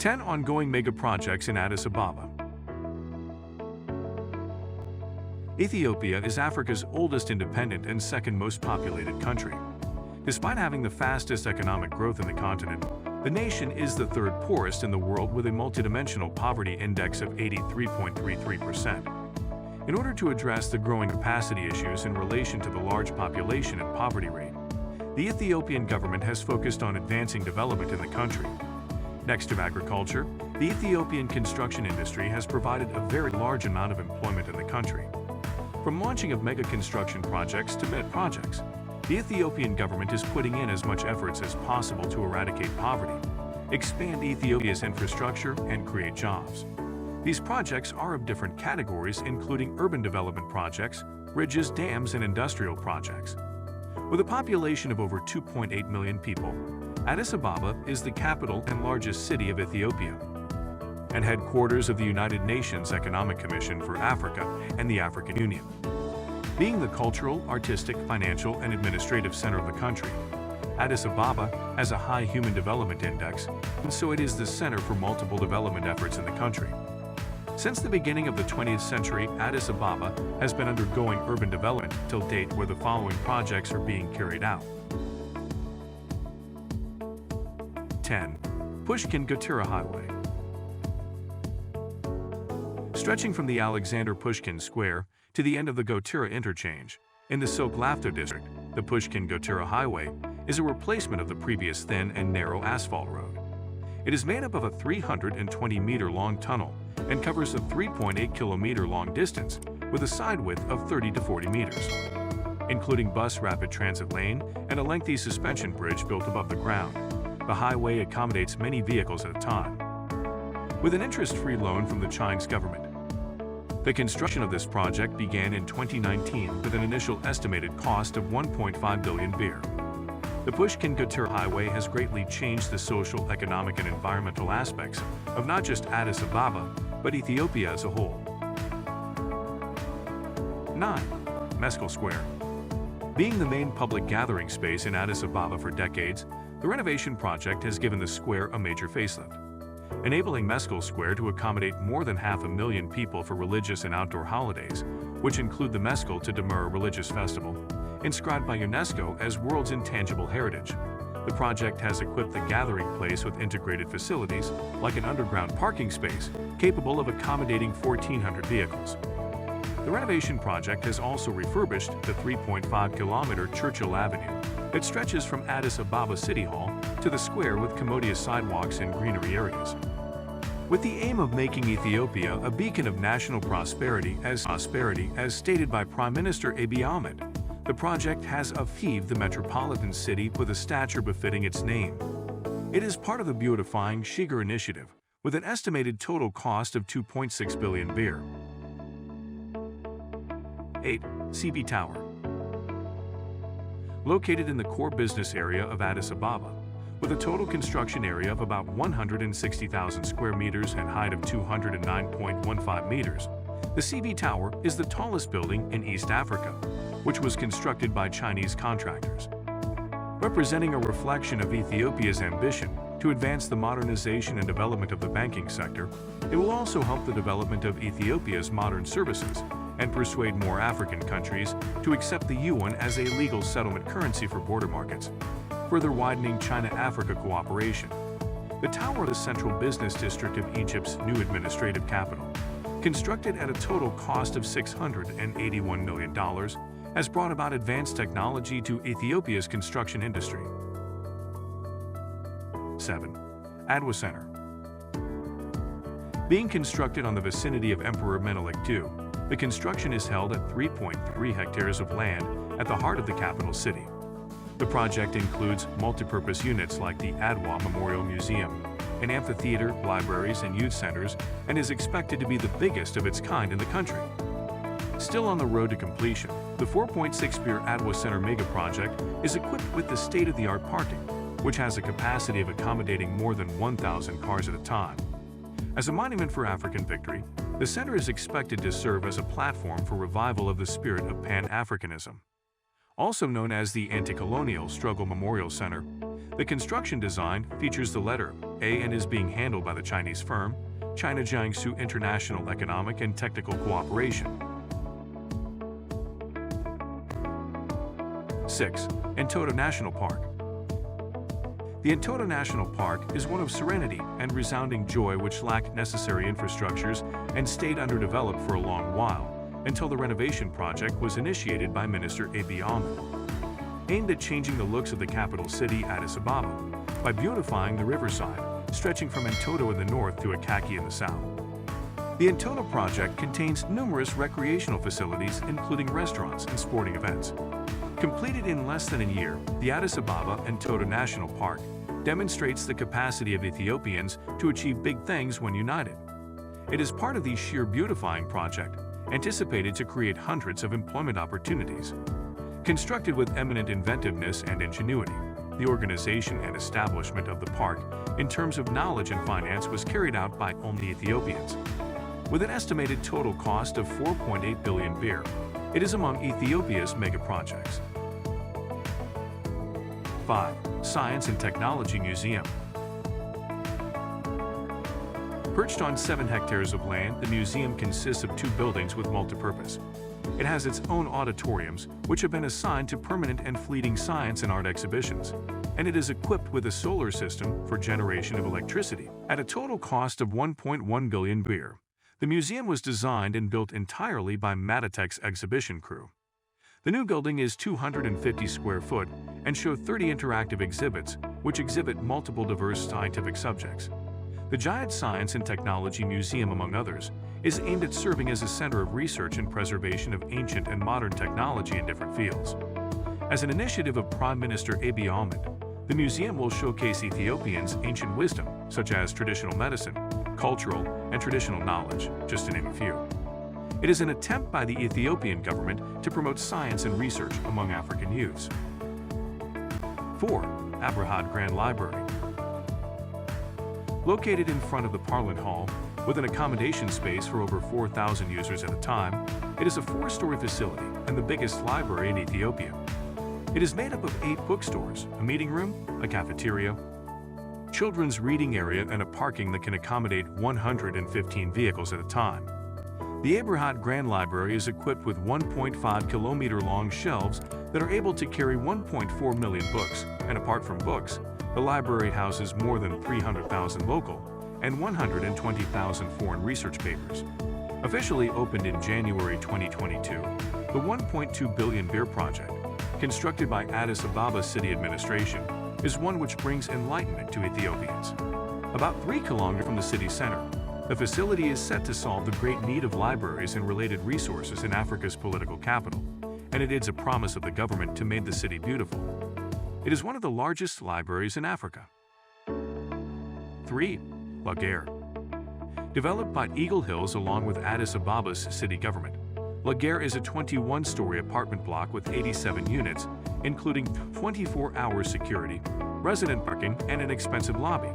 10 ongoing megaprojects in Addis Ababa. Ethiopia is Africa's oldest independent and second most populated country. Despite having the fastest economic growth in the continent, the nation is the third poorest in the world with a multidimensional poverty index of 83.33%. In order to address the growing capacity issues in relation to the large population and poverty rate, the Ethiopian government has focused on advancing development in the country. Next to agriculture, the Ethiopian construction industry has provided a very large amount of employment in the country. From launching of mega construction projects to mid projects, the Ethiopian government is putting in as much efforts as possible to eradicate poverty, expand Ethiopia's infrastructure, and create jobs. These projects are of different categories, including urban development projects, bridges, dams, and industrial projects. With a population of over 2.8 million people, Addis Ababa is the capital and largest city of Ethiopia, and headquarters of the United Nations Economic Commission for Africa and the African Union. Being the cultural, artistic, financial, and administrative center of the country, Addis Ababa has a high human development index, and so it is the center for multiple development efforts in the country. Since the beginning of the 20th century, Addis Ababa has been undergoing urban development till date, where the following projects are being carried out. 10. Pushkin-Gatira Highway. Stretching from the Alexander Pushkin Square to the end of the Gatira interchange, in the Sok-Lafto district, the Pushkin-Gatira Highway is a replacement of the previous thin and narrow asphalt road. It is made up of a 320-meter-long tunnel and covers a 3.8-kilometer-long distance with a side width of 30 to 40 meters, including bus rapid transit lane and a lengthy suspension bridge built above the ground. The highway accommodates many vehicles at a time. With an interest-free loan from the Chinese government. The construction of this project began in 2019 with an initial estimated cost of 1.5 billion birr. The Pushkin-Gatira Highway has greatly changed the social, economic, and environmental aspects of not just Addis Ababa, but Ethiopia as a whole. 9. Meskel Square. Being the main public gathering space in Addis Ababa for decades, the renovation project has given the square a major facelift, enabling Meskel Square to accommodate more than 500,000 people for religious and outdoor holidays, which include the Meskel to Demur religious festival, inscribed by UNESCO as World's Intangible Heritage. The project has equipped the gathering place with integrated facilities, like an underground parking space, capable of accommodating 1,400 vehicles. The renovation project has also refurbished the 3.5-kilometer Churchill Avenue that stretches from Addis Ababa City Hall to the square with commodious sidewalks and greenery areas. With the aim of making Ethiopia a beacon of national prosperity as stated by Prime Minister Abiy Ahmed, the project has upheaved the metropolitan city with a stature befitting its name. It is part of the Beautifying Shigar initiative, with an estimated total cost of 2.6 billion birr. 8. CB Tower. Located in the core business area of Addis Ababa, with a total construction area of about 160,000 square meters and height of 209.15 meters, the CB Tower is the tallest building in East Africa, which was constructed by Chinese contractors. Representing a reflection of Ethiopia's ambition to advance the modernization and development of the banking sector, it will also help the development of Ethiopia's modern services and persuade more African countries to accept the yuan as a legal settlement currency for border markets, further widening China-Africa cooperation. The tower is the central business district of Egypt's new administrative capital, constructed at a total cost of $681 million, has brought about advanced technology to Ethiopia's construction industry. 7. Adwa Center. Being constructed on the vicinity of Emperor Menelik II, the construction is held at 3.3 hectares of land at the heart of the capital city. The project includes multipurpose units like the Adwa Memorial Museum, an amphitheater, libraries, and youth centers, and is expected to be the biggest of its kind in the country. Still on the road to completion, the 4.6 billion Adwa Center mega project is equipped with the state-of-the-art parking, which has a capacity of accommodating more than 1,000 cars at a time. As a monument for African victory, the center is expected to serve as a platform for revival of the spirit of Pan-Africanism. Also known as the Anti-Colonial Struggle Memorial Center, The construction design features the letter A and is being handled by the Chinese firm China Jiangsu International Economic and Technical Cooperation. 6. Entoto National Park. The Entoto National Park is one of serenity and resounding joy which lacked necessary infrastructures and stayed underdeveloped for a long while, until the renovation project was initiated by Minister Abiy Ahmed, aimed at changing the looks of the capital city, Addis Ababa, by beautifying the riverside, stretching from Entoto in the north to Akaki in the south. The Entoto project contains numerous recreational facilities, including restaurants and sporting events. Completed in less than a year, the Addis Ababa Entoto National Park demonstrates the capacity of Ethiopians to achieve big things when united. It is part of the Sheer Beautifying project, anticipated to create hundreds of employment opportunities. Constructed with eminent inventiveness and ingenuity, the organization and establishment of the park, in terms of knowledge and finance, was carried out by only Ethiopians. With an estimated total cost of 4.8 billion birr, it is among Ethiopia's megaprojects. 5. Science and Technology Museum. Perched on 7 hectares of land, the museum consists of 2 buildings with multipurpose. It has its own auditoriums, which have been assigned to permanent and fleeting science and art exhibitions, and it is equipped with a solar system for generation of electricity. At a total cost of 1.1 billion birr, the museum was designed and built entirely by Matatek's exhibition crew. The new building is 250 square foot and show 30 interactive exhibits, which exhibit multiple diverse scientific subjects. The Giant Science and Technology Museum, among others, is aimed at serving as a center of research and preservation of ancient and modern technology in different fields. As an initiative of Prime Minister Abiy Ahmed, the museum will showcase Ethiopians' ancient wisdom, such as traditional medicine, cultural, and traditional knowledge, just to name a few. It is an attempt by the Ethiopian government to promote science and research among African youths. 4. Abrahad Grand Library. Located in front of the Parliament Hall, with an accommodation space for over 4,000 users at a time, it is a 4-story facility and the biggest library in Ethiopia. It is made up of 8 bookstores, a meeting room, a cafeteria, children's reading area, and a parking that can accommodate 115 vehicles at a time. The Abrahad Grand Library is equipped with 1.5-kilometer-long shelves that are able to carry 1.4 million books, and apart from books, the library houses more than 300,000 local and 120,000 foreign research papers. Officially opened in January 2022, the 1.2 billion birr project, constructed by Addis Ababa City Administration, is one which brings enlightenment to Ethiopians. About 3 kilometers from the city center, the facility is set to solve the great need of libraries and related resources in Africa's political capital, and it is a promise of the government to make the city beautiful. It is one of the largest libraries in Africa. 3. La Gare. Developed by Eagle Hills along with Addis Ababa's city government, La Gare is a 21-story apartment block with 87 units, including 24-hour security, resident parking, and an expensive lobby.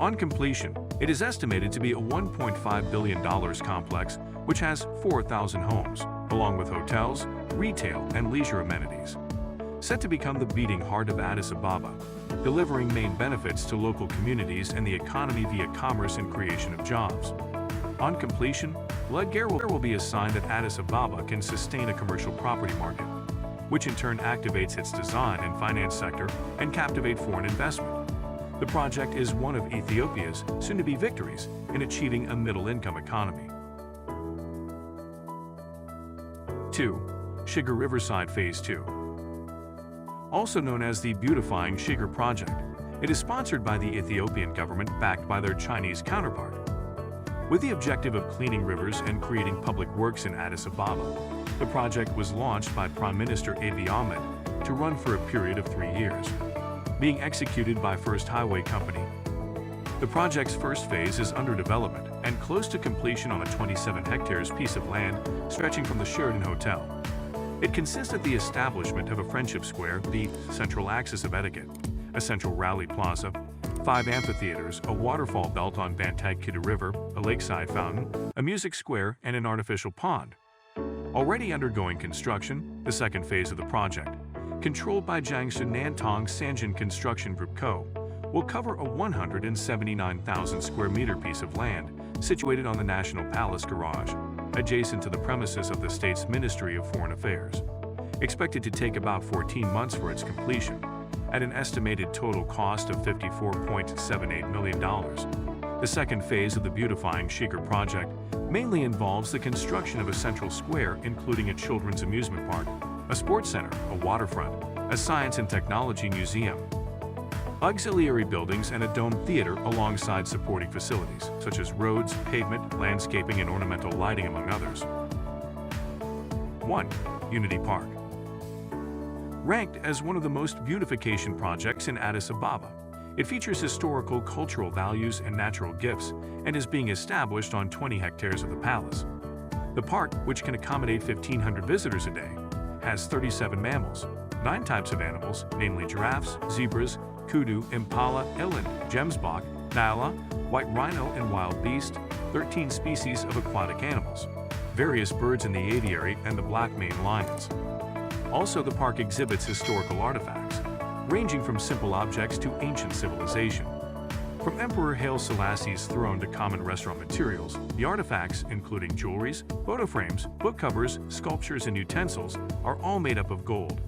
On completion, it is estimated to be a $1.5 billion complex which has 4,000 homes, along with hotels, retail, and leisure amenities. Set to become the beating heart of Addis Ababa, delivering main benefits to local communities and the economy via commerce and creation of jobs. On completion, La Gare will be a sign that Addis Ababa can sustain a commercial property market, which in turn activates its design and finance sector and captivate foreign investment. The project is one of Ethiopia's soon-to-be victories in achieving a middle-income economy. 2. Shiga Riverside Phase 2. Also known as the Beautifying Shiga Project, it is sponsored by the Ethiopian government backed by their Chinese counterpart. With the objective of cleaning rivers and creating public works in Addis Ababa, the project was launched by Prime Minister Abiy Ahmed to run for a period of 3 years. Being executed by First Highway Company, the project's first phase is under development and close to completion on a 27 hectares piece of land stretching from the Sheraton Hotel. It consists of the establishment of a friendship square, the central axis of etiquette, a central rally plaza, 5 amphitheaters, a waterfall belt on Bantag-Kida River, a lakeside fountain, a music square, and an artificial pond. Already undergoing construction, the second phase of the project, controlled by Jiangsu Nantong Sanjin Construction Group Co., will cover a 179,000 square meter piece of land situated on the National Palace Garage, adjacent to the premises of the state's Ministry of Foreign Affairs. Expected to take about 14 months for its completion, at an estimated total cost of $54.78 million. The second phase of the beautifying Shikar project mainly involves the construction of a central square including a children's amusement park, a sports center, a waterfront, a science and technology museum, auxiliary buildings, and a domed theater alongside supporting facilities such as roads, pavement, landscaping, and ornamental lighting, among others. 1. Unity Park. Ranked as one of the most beautification projects in Addis Ababa, it features historical cultural values and natural gifts and is being established on 20 hectares of the palace. The park, which can accommodate 1,500 visitors a day, has 37 mammals, 9 types of animals, namely giraffes, zebras, kudu, impala, eland, gemsbok, nyala, white rhino, and wild beast, 13 species of aquatic animals, various birds in the aviary, and the black maned lions. Also, the park exhibits historical artifacts, ranging from simple objects to ancient civilization. From Emperor Haile Selassie's throne to common restaurant materials, the artifacts, including jewelries, photo frames, book covers, sculptures, and utensils, are all made up of gold.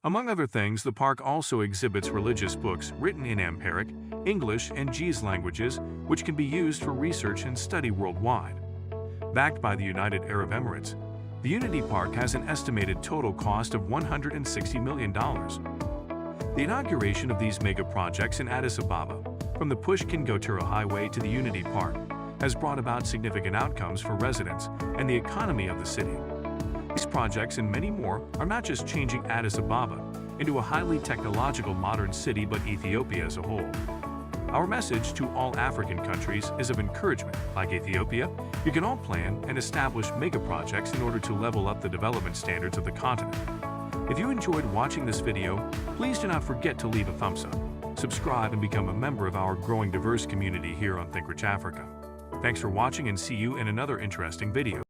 Among other things, the park also exhibits religious books written in Amharic, English, and Ge'ez languages, which can be used for research and study worldwide. Backed by the United Arab Emirates, the Unity Park has an estimated total cost of $160 million. The inauguration of these mega projects in Addis Ababa, from the Pushkin-Gotura Highway to the Unity Park, has brought about significant outcomes for residents and the economy of the city. These projects and many more are not just changing Addis Ababa into a highly technological modern city, but Ethiopia as a whole. Our message to all African countries is of encouragement. Like Ethiopia, you can all plan and establish mega projects in order to level up the development standards of the continent. If you enjoyed watching this video, please do not forget to leave a thumbs up, subscribe, and become a member of our growing diverse community here on Think Rich Africa. Thanks for watching, and see you in another interesting video.